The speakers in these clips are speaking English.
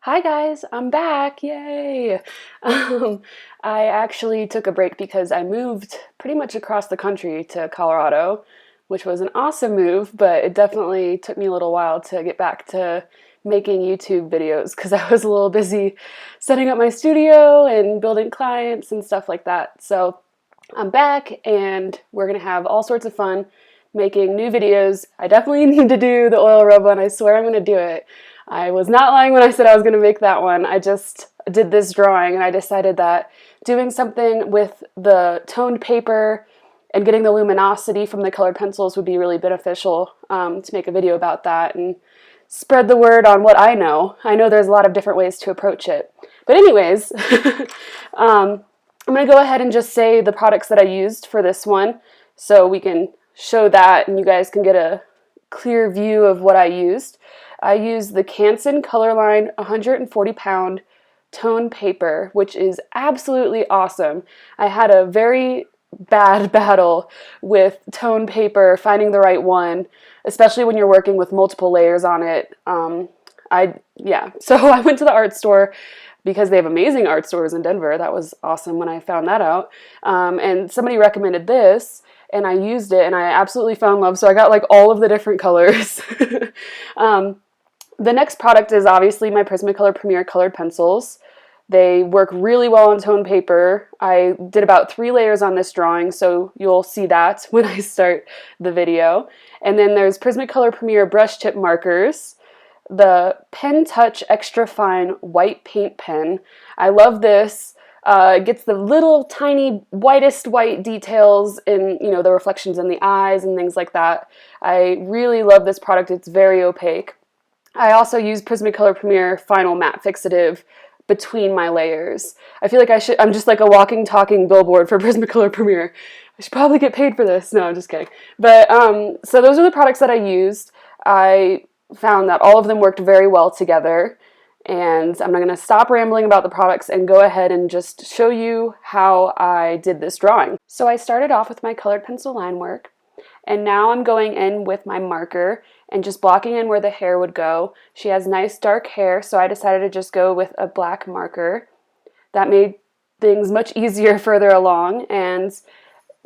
Hi guys, I'm back, yay! Um, I actually took a break because I moved pretty much across the country to Colorado, which was an awesome move, but it definitely took me a little while to get back to making YouTube videos because I was a little busy setting up my studio and building clients and stuff like that. So I'm back and we're gonna have all sorts of fun making new videos. I definitely need to do the oil rub one. I swear I'm gonna do it. I was not lying when I said I was gonna make that one. I just did this drawing and I decided that doing something with the toned paper and getting the luminosity from the colored pencils would be really beneficial to make a video about that and spread the word on what I know. I know there's a lot of different ways to approach it. But anyways, I'm going to go ahead and just say the products that I used for this one so we can show that and you guys can get a clear view of what I used. I used the Canson Colorline 140 pound tone paper, which is absolutely awesome. I had a very bad battle with tone paper, finding the right one, especially when you're working with multiple layers on it. So I went to the art store because they have amazing art stores in Denver. That was awesome when I found that out. And somebody recommended this, and I used it, and I absolutely found love. So I got like all of the different colors. The next product is obviously my Prismacolor Premier colored pencils. They work really well on tone paper. I did about 3 layers on this drawing, so you'll see that when I start the video. And then there's Prismacolor Premier brush tip markers, the Pen Touch Extra Fine White Paint Pen. I love this. It gets the little tiny whitest white details in, the reflections in the eyes and things like that. I really love this product. It's very opaque. I also use Prismacolor Premier Final Matte Fixative between my layers. I feel like I'm just like a walking, talking billboard for Prismacolor Premier. I should probably get paid for this. No, I'm just kidding. But so those are the products that I used. I found that all of them worked very well together, and I'm going to stop rambling about the products and go ahead and just show you how I did this drawing. So I started off with my colored pencil line work, and now I'm going in with my marker and just blocking in where the hair would go. She has nice dark hair, so I decided to just go with a black marker. That made things much easier further along and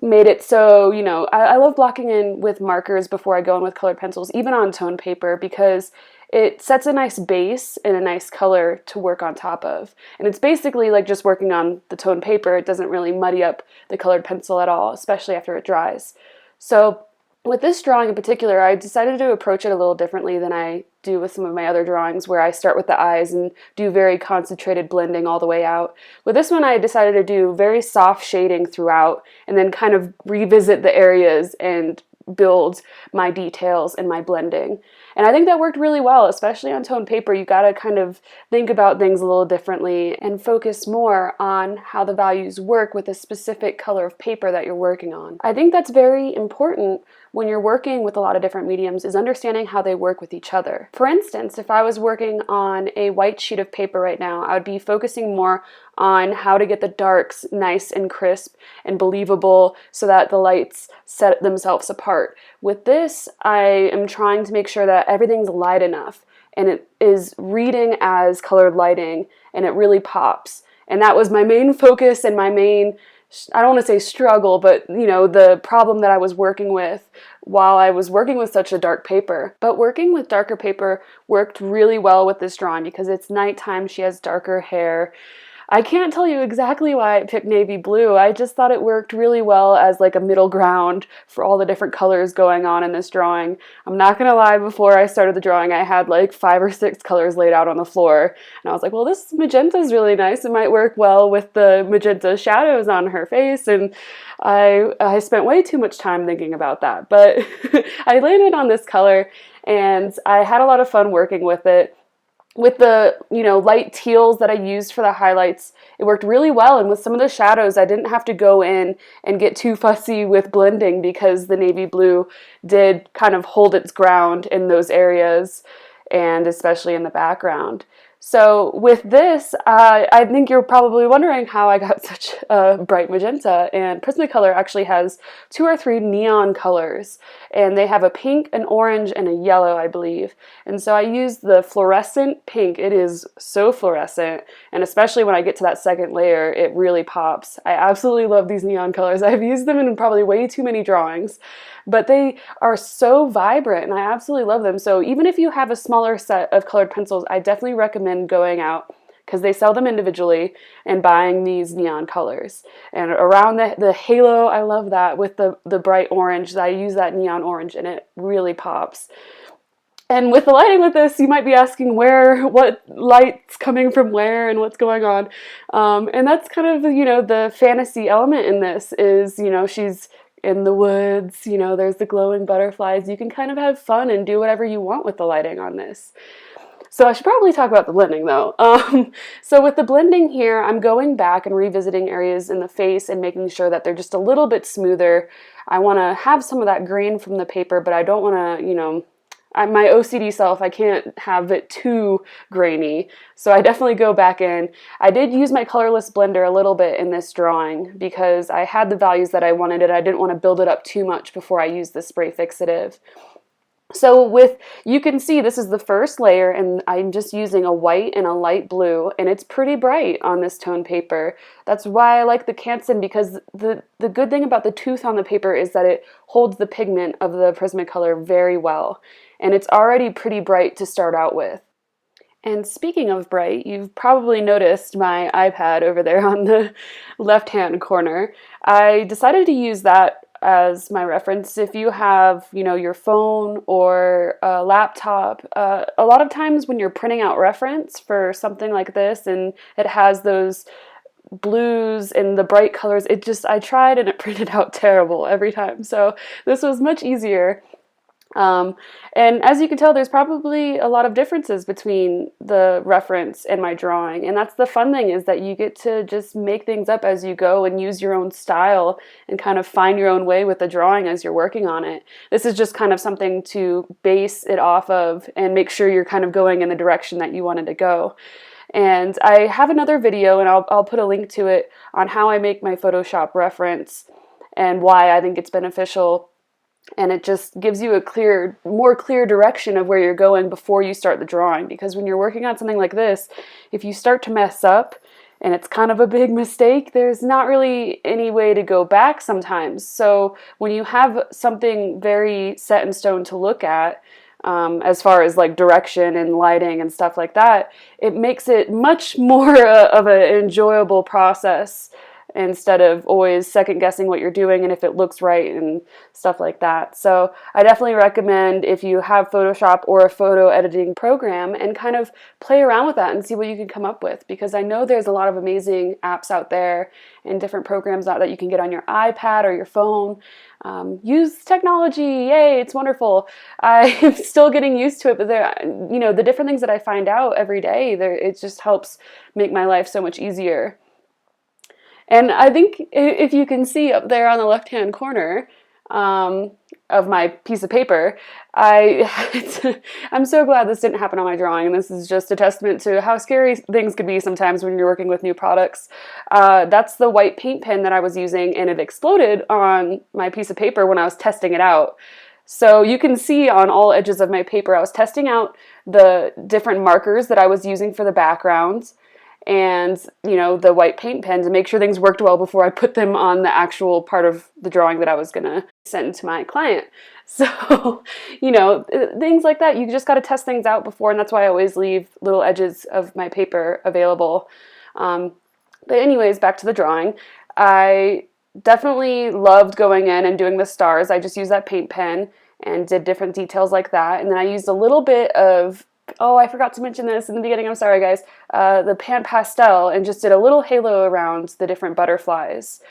made it so, I love blocking in with markers before I go in with colored pencils, even on tone paper, because it sets a nice base and a nice color to work on top of. And it's basically like just working on the tone paper. It doesn't really muddy up the colored pencil at all, especially after it dries. So with this drawing in particular, I decided to approach it a little differently than I do with some of my other drawings, where I start with the eyes and do very concentrated blending all the way out. With this one, I decided to do very soft shading throughout and then kind of revisit the areas and build my details and my blending. And I think that worked really well, especially on tone paper. You gotta kind of think about things a little differently and focus more on how the values work with a specific color of paper that you're working on. I think that's very important when you're working with a lot of different mediums, is understanding how they work with each other. For instance, if I was working on a white sheet of paper right now, I would be focusing more on how to get the darks nice and crisp and believable so that the lights set themselves apart. With this, I am trying to make sure that everything's light enough and it is reading as colored lighting and it really pops. And that was my main focus and my main, I don't want to say struggle, but the problem that I was working with while I was working with such a dark paper. But working with darker paper worked really well with this drawing because it's nighttime, she has darker hair. I can't tell you exactly why I picked navy blue. I just thought it worked really well as like a middle ground for all the different colors going on in this drawing. I'm not gonna lie, before I started the drawing, I had like 5 or 6 colors laid out on the floor. And I was like, well, this magenta is really nice. It might work well with the magenta shadows on her face. And I spent way too much time thinking about that. But I landed on this color and I had a lot of fun working with it. With the, light teals that I used for the highlights, it worked really well. And with some of the shadows, I didn't have to go in and get too fussy with blending because the navy blue did kind of hold its ground in those areas and especially in the background. So with this, I think you're probably wondering how I got such a bright magenta, and Prismacolor actually has 2 or 3 neon colors, and they have a pink, an orange, and a yellow, I believe. And so I use the fluorescent pink. It is so fluorescent, and especially when I get to that second layer, it really pops. I absolutely love these neon colors. I've used them in probably way too many drawings, but they are so vibrant and I absolutely love them. So even if you have a smaller set of colored pencils, I definitely recommend going out, because they sell them individually, and buying these neon colors. And around the halo, I love that with the bright orange. I use that neon orange and it really pops. And with the lighting with this, you might be asking what light's coming from where and what's going on. And that's kind of, the fantasy element in this is, she's in the woods, there's the glowing butterflies. You can kind of have fun and do whatever you want with the lighting on this. So I should probably talk about the blending though. So with the blending here, I'm going back and revisiting areas in the face and making sure that they're just a little bit smoother. I want to have some of that grain from the paper, but I don't want to, my OCD self, I can't have it too grainy. So I definitely go back in. I did use my colorless blender a little bit in this drawing because I had the values that I wanted and I didn't want to build it up too much before I used the spray fixative. So you can see this is the first layer, and I'm just using a white and a light blue, and it's pretty bright on this tone paper. That's why I like the Canson, because the good thing about the tooth on the paper is that it holds the pigment of the Prismacolor very well, and it's already pretty bright to start out with. And speaking of bright, you've probably noticed my iPad over there on the left-hand corner. I decided to use that as my reference. If you have, your phone or a laptop, a lot of times when you're printing out reference for something like this and it has those blues and the bright colors, I tried and it printed out terrible every time. So this was much easier. And as you can tell, there's probably a lot of differences between the reference and my drawing. And that's the fun thing, is that you get to just make things up as you go and use your own style and kind of find your own way with the drawing as you're working on it. This is just kind of something to base it off of and make sure you're kind of going in the direction that you wanted to go. And I have another video, and I'll put a link to it, on how I make my Photoshop reference and why I think it's beneficial. And it just gives you a more clear direction of where you're going before you start the drawing. Because when you're working on something like this, if you start to mess up and it's kind of a big mistake, there's not really any way to go back sometimes. So when you have something very set in stone to look at, as far as like direction and lighting and stuff like that, it makes it much more of an enjoyable process, instead of always second guessing what you're doing and if it looks right and stuff like that. So I definitely recommend, if you have Photoshop or a photo editing program, and kind of play around with that and see what you can come up with, because I know there's a lot of amazing apps out there and different programs out that you can get on your iPad or your phone. Use technology, yay, it's wonderful. I'm still getting used to it, but the different things that I find out every day, it just helps make my life so much easier. And I think if you can see up there on the left-hand corner of my piece of paper, I'm so glad this didn't happen on my drawing. And this is just a testament to how scary things could be sometimes when you're working with new products. That's the white paint pen that I was using, and it exploded on my piece of paper when I was testing it out. So you can see on all edges of my paper, I was testing out the different markers that I was using for the backgrounds, and the white paint pen, to make sure things worked well before I put them on the actual part of the drawing that I was gonna send to my client. So things like that, you just got to test things out before, and that's why I always leave little edges of my paper available. But anyways, back to the drawing. I definitely loved going in and doing the stars. I just used that paint pen and did different details like that, and then I used a little bit of, oh, I forgot to mention this in the beginning, I'm sorry guys, the pan pastel, and just did a little halo around the different butterflies.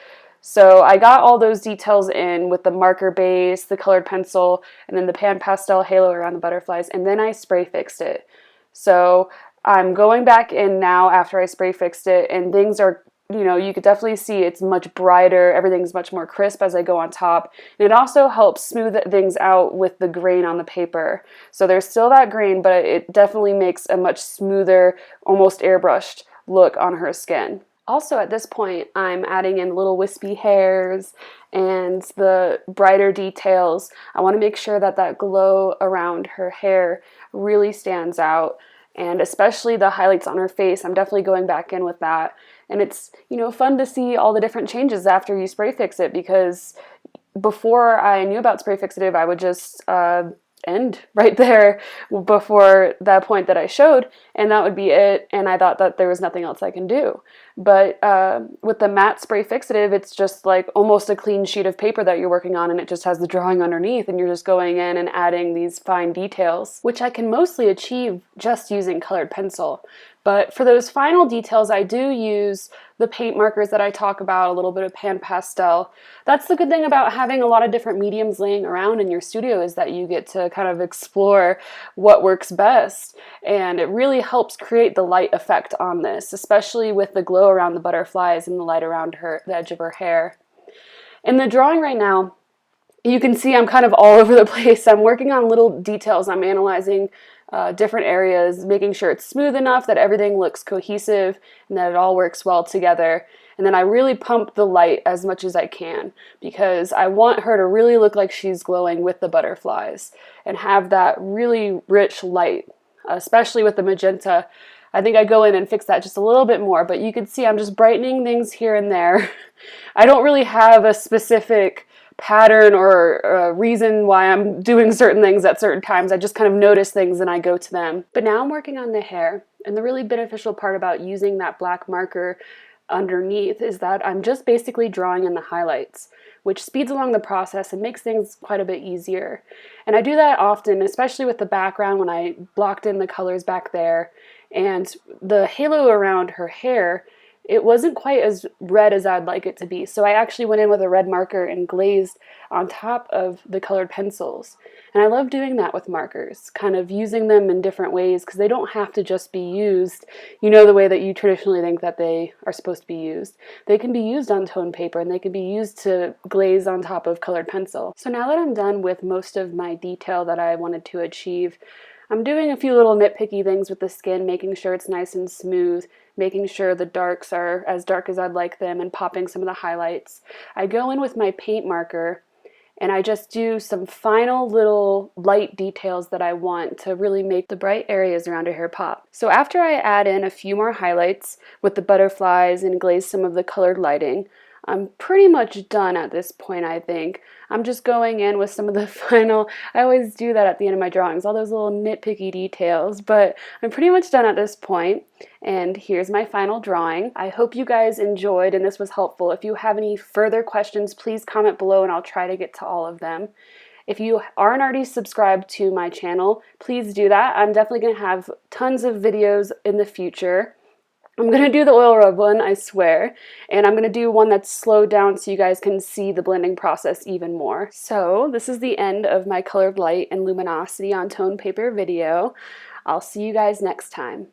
So I got all those details in with the marker base, the colored pencil, and then the pan pastel halo around the butterflies, and then I spray fixed it. So I'm going back in now after I spray fixed it, and things are you know, you could definitely see it's much brighter, everything's much more crisp as I go on top. And it also helps smooth things out with the grain on the paper. So there's still that grain, but it definitely makes a much smoother, almost airbrushed look on her skin. Also at this point, I'm adding in little wispy hairs and the brighter details. I want to make sure that that glow around her hair really stands out, and especially the highlights on her face. I'm definitely going back in with that. And it's, you know, fun to see all the different changes after you spray fix it, because before I knew about spray fixative, I would just end right there before that point that I showed, and that would be it, and I thought that there was nothing else I can do. But with the matte spray fixative, it's just like almost a clean sheet of paper that you're working on, and it just has the drawing underneath, and you're just going in and adding these fine details, which I can mostly achieve just using colored pencil. But for those final details, I do use the paint markers that I talk about, a little bit of pan pastel. That's the good thing about having a lot of different mediums laying around in your studio, is that you get to kind of explore what works best. And it really helps create the light effect on this, especially with the glow around the butterflies and the light around the edge of her hair. In the drawing right now, you can see I'm kind of all over the place. I'm working on little details. I'm analyzing different areas, making sure it's smooth enough that everything looks cohesive and that it all works well together. And then I really pump the light as much as I can, because I want her to really look like she's glowing with the butterflies and have that really rich light, especially with the magenta. I think I go in and fix that just a little bit more, but you can see I'm just brightening things here and there. I don't really have a specific pattern or a reason why I'm doing certain things at certain times. I just kind of notice things and I go to them. But now I'm working on the hair, and the really beneficial part about using that black marker underneath is that I'm just basically drawing in the highlights, which speeds along the process and makes things quite a bit easier. And I do that often, especially with the background, when I blocked in the colors back there. And the halo around her hair, it wasn't quite as red as I'd like it to be. So I actually went in with a red marker and glazed on top of the colored pencils. And I love doing that with markers, kind of using them in different ways, because they don't have to just be used, you know, the way that you traditionally think that they are supposed to be used. They can be used on toned paper, and they can be used to glaze on top of colored pencil. So now that I'm done with most of my detail that I wanted to achieve, I'm doing a few little nitpicky things with the skin, making sure it's nice and smooth, making sure the darks are as dark as I'd like them, and popping some of the highlights. I go in with my paint marker and I just do some final little light details that I want to really make the bright areas around her hair pop. So after I add in a few more highlights with the butterflies and glaze some of the colored lighting, I'm pretty much done at this point, I think. I'm just going in with some of the final, I always do that at the end of my drawings, all those little nitpicky details, but I'm pretty much done at this point, and here's my final drawing. I hope you guys enjoyed and this was helpful. If you have any further questions, please comment below and I'll try to get to all of them. If you aren't already subscribed to my channel, please do that. I'm definitely going to have tons of videos in the future. I'm going to do the oil rub one, I swear, and I'm going to do one that's slowed down so you guys can see the blending process even more. So this is the end of my colored light and luminosity on toned paper video. I'll see you guys next time.